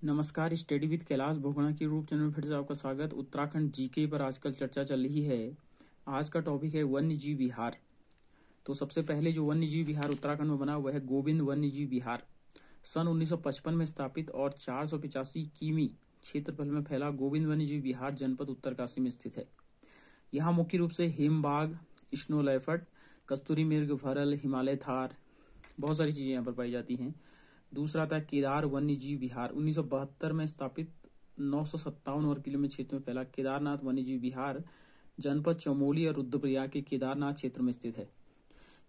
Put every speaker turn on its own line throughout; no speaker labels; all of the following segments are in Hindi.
नमस्कार, स्टडी विद कैलाश भोगना की यूट्यूब चैनल में फिर से आपका स्वागत। उत्तराखंड जीके पर आजकल चर्चा चल रही है। आज का टॉपिक है वन्य जीव विहार। तो सबसे पहले जो वन्य जीव विहार उत्तराखंड में बना हुआ है गोविंद वन्य जीव विहार। सन 1955 में स्थापित और 485 किमी क्षेत्रफल में फैला गोविंद वन्य जीव विहार जनपद उत्तरकाशी में स्थित है। यहाँ मुख्य रूप से हिमबाघ, स्नो लेपर्ड, कस्तूरी मृग, भरल, हिमालय थार, बहुत सारी चीजें यहाँ पर पाई जाती हैं। दूसरा था केदार वन्य जीव विहार। 1972 में स्थापित 957 वर्ग किलोमीटर क्षेत्र में फैला केदारनाथ वन्य जीव विहार जनपद चमोली और रुद्रप्रयाग के केदारनाथ क्षेत्र में स्थित है।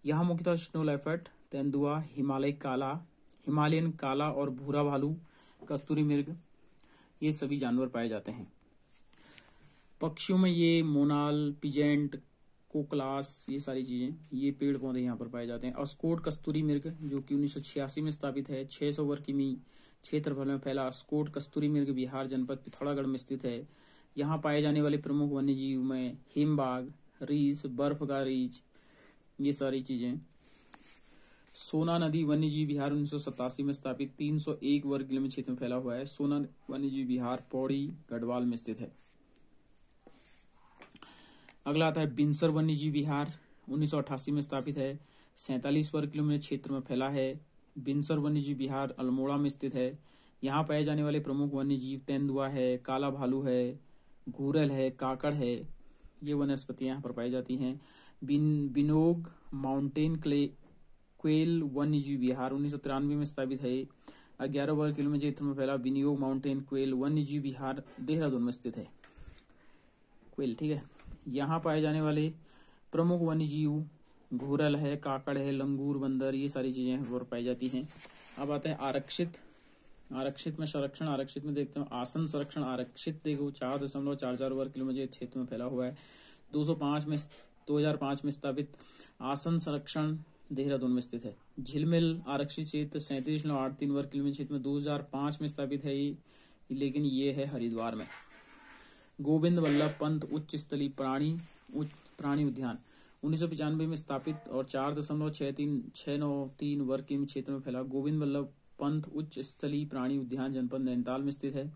यहाँ मुख्यतः स्नो लेपर्ड, तेंदुआ, हिमालयन काला और भूरा भालू, कस्तूरी मृग, ये सभी जानवर पाए जाते हैं। पक्षियों में ये मोनाल, पिजेंट, कोकलास, ये सारी चीजें, ये पेड़ पौधे यहाँ पर पाए जाते हैं। अस्कोट कस्तूरी मृग जो कि 1986 में स्थापित है, 600 वर्ग किमी क्षेत्रफल में फैला अस्कोट कस्तूरी मृग विहार जनपद पिथौरागढ़ में स्थित है। यहाँ पाए जाने वाले प्रमुख वन्य जीव में हिमबाघ, रीछ, बर्फ का रीछ, ये सारी चीजें। सोना नदी वन्य जीव विहार 1987 में स्थापित 301 वर्ग किलोमीटर क्षेत्र में फैला हुआ है। सोना वन्य जीव विहार पौड़ी गढ़वाल में स्थित है। अगला आता है बिनसर वन्य जीव विहार, 1988 में स्थापित है, 47 वर्ग किलोमीटर क्षेत्र में फैला है। बिनसर वन्य जीव विहार अल्मोड़ा में स्थित है। यहाँ पाए जाने वाले प्रमुख वन्य जीव तेंदुआ है, काला भालू है, घूरल है, काकड़ है, ये वनस्पतियां यहाँ पर पाई जाती हैं। बिनोग माउंटेन क्वेल वन्य जीव विहार 1993 में स्थापित है। 11 वर्ग किलोमीटर क्षेत्र में फैला बिनियोग माउंटेन क्वेल वन्य जीव विहार देहरादून में स्थित है। क्वेल, ठीक है। यहाँ पाए जाने वाले प्रमुख वन्य जीव घूरल है, काकड़ है, लंगूर, बंदर, ये सारी चीजें यहाँ पर पाई जाती हैं। अब आते हैं आरक्षित में संरक्षण। आरक्षित में देखते हैं आसन संरक्षण आरक्षित, देखो 4.44 वर्ग किलोमीटर क्षेत्र में फैला हुआ है। 2005 में स्थापित आसन संरक्षण देहरादून में स्थित है। झिलमिल आरक्षित क्षेत्र 37.83 वर्ग किलोमीटर क्षेत्र में 2005 में स्थापित है, लेकिन ये है हरिद्वार में। गोविंद वल्लभ पंत उच्च स्थलीय प्राणी उद्यान 1995 में स्थापित और 4.693 वर्ग किलोमीटर क्षेत्र में फैला गोविंद वल्लभ पंत उच्च स्थलीय प्राणी उद्यान जनपद नैनीताल में स्थित है।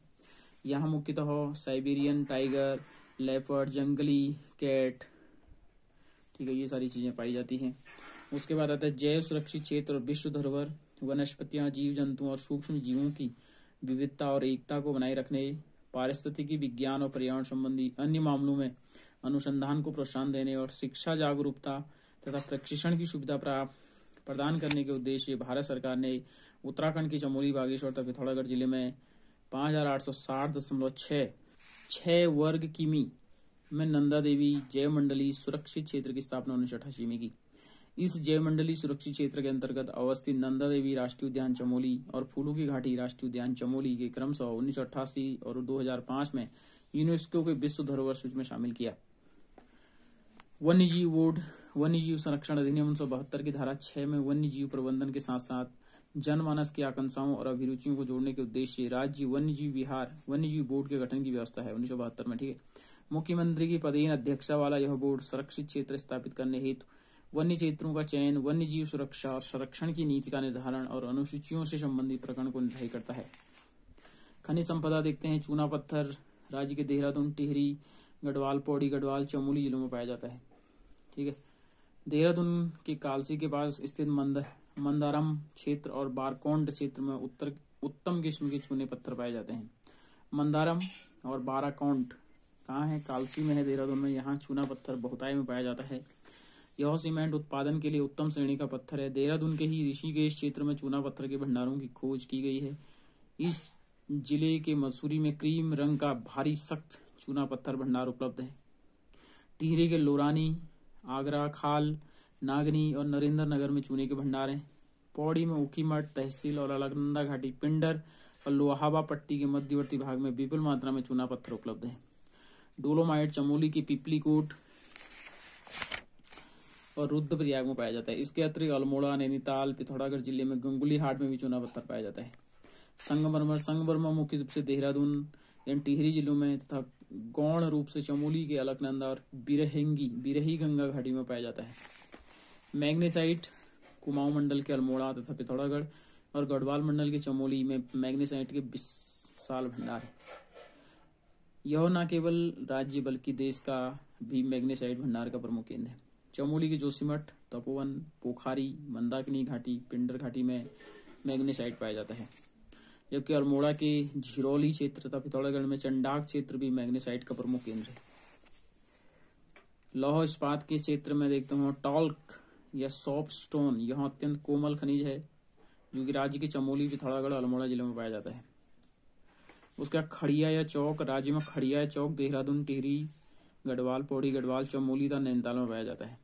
यहाँ मुख्यतः साइबेरियन टाइगर, लेपर्ड, जंगली कैट, ठीक है, ये सारी चीजें पाई जाती हैं। उसके बाद आता है जैव सुरक्षित क्षेत्र और विश्व धरोहर। वनस्पतियां, जीव जंतुओं और सूक्ष्म जीवों की विविधता और एकता को बनाए रखने, पारिस्थितिकी विज्ञान और पर्यावरण संबंधी अन्य मामलों में अनुसंधान को प्रोत्साहन देने और शिक्षा, जागरूकता तथा प्रशिक्षण की सुविधा प्रदान करने के उद्देश्य भारत सरकार ने उत्तराखंड के चमोली, बागेश्वर तथा पिथौरागढ़ जिले में 5860.6 वर्ग किमी में नंदा देवी जैव मंडली सुरक्षित क्षेत्र की स्थापना 1988 में की। इस जैव मंडली सुरक्षित क्षेत्र के अंतर्गत अवस्थित नंदा देवी राष्ट्रीय उद्यान चमोली और फूलों की घाटी राष्ट्रीय उद्यान चमोली के क्रमशः 1988 और 2005 में यूनेस्को के विश्व धरोहर सूची में शामिल किया। वन्य जीव बोर्ड वन्य जीव संरक्षण अधिनियम 1972 की धारा 6 में वन्य जीव प्रबंधन के साथ साथ जनमानस की आकांक्षाओं और अभिरुचियों को जोड़ने के उद्देश्य राज्य वन्य जीव विहार वन्य जीव बोर्ड के गठन की व्यवस्था है 1972 में, ठीक है। मुख्यमंत्री की पदेन अध्यक्षता वाला यह बोर्ड सुरक्षित क्षेत्र स्थापित करने हेतु वन्य क्षेत्रों का चयन, वन्य जीव सुरक्षा और संरक्षण की नीति का निर्धारण और अनुसूचियों से संबंधित प्रकरण को निर्धारित करता है। खनिज संपदा देखते हैं। चूना पत्थर राज्य के देहरादून, टिहरी, गढ़वाल, पौड़ी गढ़वाल, चमोली जिलों में पाया जाता है, ठीक है। देहरादून के कालसी के पास स्थित मंदारम क्षेत्र और बारकोंड क्षेत्र में उत्तम किस्म के चूने पत्थर पाए जाते हैं। मंदारम और बाराकोंड कहाँ है? कालसी में है, देहरादून में। यहाँ चूना पत्थर बहुतायत में पाया जाता है। यह सीमेंट उत्पादन के लिए उत्तम श्रेणी का पत्थर है। देहरादून के ही ऋषिकेश क्षेत्र में चूना पत्थर के भंडारों की खोज की गई है। इस जिले के मसूरी में क्रीम रंग का भारी सख्त चूना पत्थर भंडार उपलब्ध है। टिहरी के लोरानी, आगरा, खाल, नागनी और नरेंद्र नगर में चूने के भंडार हैं। पौड़ी में ऊखीमठ तहसील और अलकनंदा घाटी, पिंडर और लोहावा पट्टी के मध्यवर्ती भाग में विपुल मात्रा में चूना पत्थर उपलब्ध है। डोलोमाइट चमोली के पिपली कोट और रुद्रप्रयाग में पाया जाता है। इसके अतिरिक्त अल्मोड़ा, नैनीताल, पिथौरागढ़ जिले में गंगुली हाट में भी चूना पत्थर पाया जाता है। संगमरमर मुख्य रूप से देहरादून एवं टिहरी जिलों में तथा गौण रूप से चमोली के अलकनंदा और बिरही गंगा घाटी में पाया जाता है। मैग्नेसाइट कुमाऊं मंडल के अल्मोड़ा तथा पिथौरागढ़ और गढ़वाल मंडल के चमोली में मैग्नेसाइट के साल भंडार है। यह न केवल राज्य बल्कि देश का भी मैग्नेसाइट भंडार का प्रमुख केंद्र है। चमोली के जोशीमठ, तपोवन, पोखारी, मंदाकिनी घाटी, पिंडर घाटी में मैग्नेसाइट पाया जाता है, जबकि अल्मोड़ा के झिरौली क्षेत्र तथा पिथौरागढ़ में चंडाक क्षेत्र भी मैग्नेसाइट का प्रमुख केंद्र है। लौह इस्पात के क्षेत्र में देखते हैं टॉल्क या सॉफ्ट स्टोन, यह अत्यंत कोमल खनिज है जो कि राज्य के चमोली, पिथौरागढ़, अल्मोड़ा जिले में पाया जाता है। उसका खड़िया या चौक, राज्य में खड़िया या चौक देहरादून, टिहरी, गढ़वाल, पौड़ी गढ़वाल, चमोली तथा नैनीताल में पाया जाता है।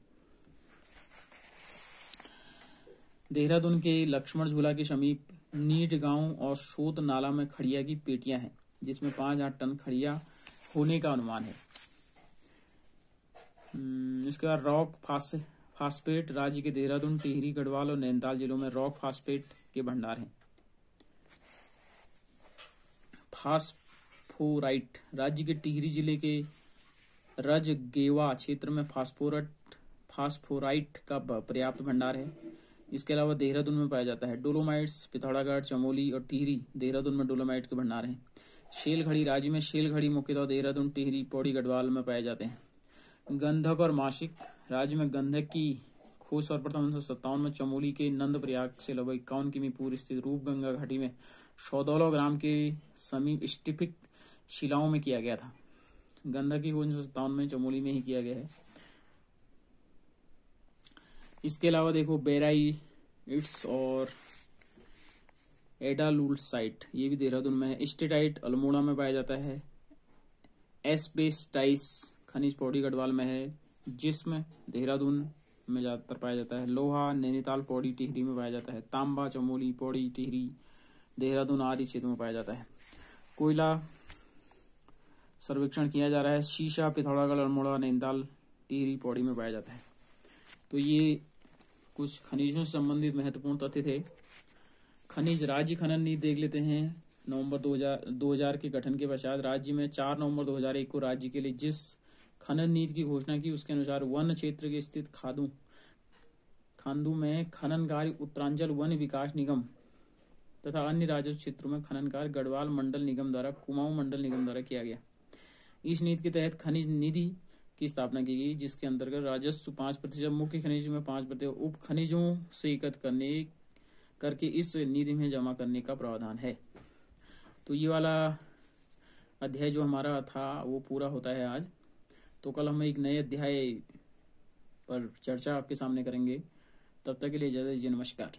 देहरादून के लक्ष्मण झूला के समीप नीट गांव और शोध नाला में खड़िया की पेटियां हैं, जिसमें 5-8 टन खड़िया होने का अनुमान है। इसके बाद रॉक फास्फेट, राज्य के देहरादून, टिहरी, गढ़वाल और नैनीताल जिलों में रॉक फास्फेट के भंडार हैं। फास्फोराइट, राज्य के टिहरी जिले के रजगेवा क्षेत्र में फास्फोराइट का पर्याप्त भंडार है। इसके अलावा देहरादून में पाया जाता है। डोलोमाइट्स, पिथौरागढ़, चमोली और टिहरी, देहरादून में डोलोमाइट के भंडार हैं। शेल घड़ी, राज्य में शेल घड़ी मुख्यतः देहरादून, टिहरी, पौड़ी गढ़वाल में पाए जाते हैं। गंधक और मासिक, राज्य में गंधक की खोज सर्वप्रथम 1957 में चमोली के नंद प्रयाग से लगभग 51 किमी पूर्व स्थित रूपगंगा घाटी में 114 ग्राम के समीप स्टिफिक शिलाओं में किया गया था। गंधक की खोज 1957 में चमोली में ही किया गया है। इसके अलावा देखो बेराइट्स और एडालुलसाइट, ये भी देहरादून में है। स्टेटाइट अल्मोड़ा में पाया जाता है। एस्बेस्टाइस खनिज पौड़ी गढ़वाल में है, जिसमें देहरादून में ज्यादातर पाया जाता है। लोहा नैनीताल, पौड़ी, टिहरी में पाया जाता है। तांबा चमोली, पौड़ी, टिहरी, देहरादून आदि क्षेत्रों में पाया जाता है। कोयला सर्वेक्षण किया जा रहा है। शीशा पिथौरागढ़, अल्मोड़ा, नैनीताल, टिहरी, पौड़ी में पाया जाता है। तो ये कुछ खनिजों से संबंधित महत्वपूर्ण तथ्य थे। खनिज राज्य खनन नीति देख लेते हैं। नवंबर 2000 के गठन के पश्चात राज्य में 4 नवंबर 2001 को राज्य के लिए जिस खनन नीति की घोषणा की, उसके अनुसार वन क्षेत्र के स्थित खांदू में खनन कार्य उत्तरांचल वन विकास निगम तथा अन्य राजस्व क्षेत्रों में खनन कार्य गढ़वाल मंडल निगम द्वारा, कुमाऊं मंडल निगम द्वारा किया गया। इस नीति के तहत खनिज निधि की स्थापना की गई, जिसके अंतर्गत राजस्व 5%, मुख्य खनिज में 5%, उप खनिजों से एकत्र करके इस निधि में जमा करने का प्रावधान है। तो ये वाला अध्याय जो हमारा था वो पूरा होता है आज। तो कल हम एक नए अध्याय पर चर्चा आपके सामने करेंगे। तब तक के लिए इजाजत दीजिए, नमस्कार।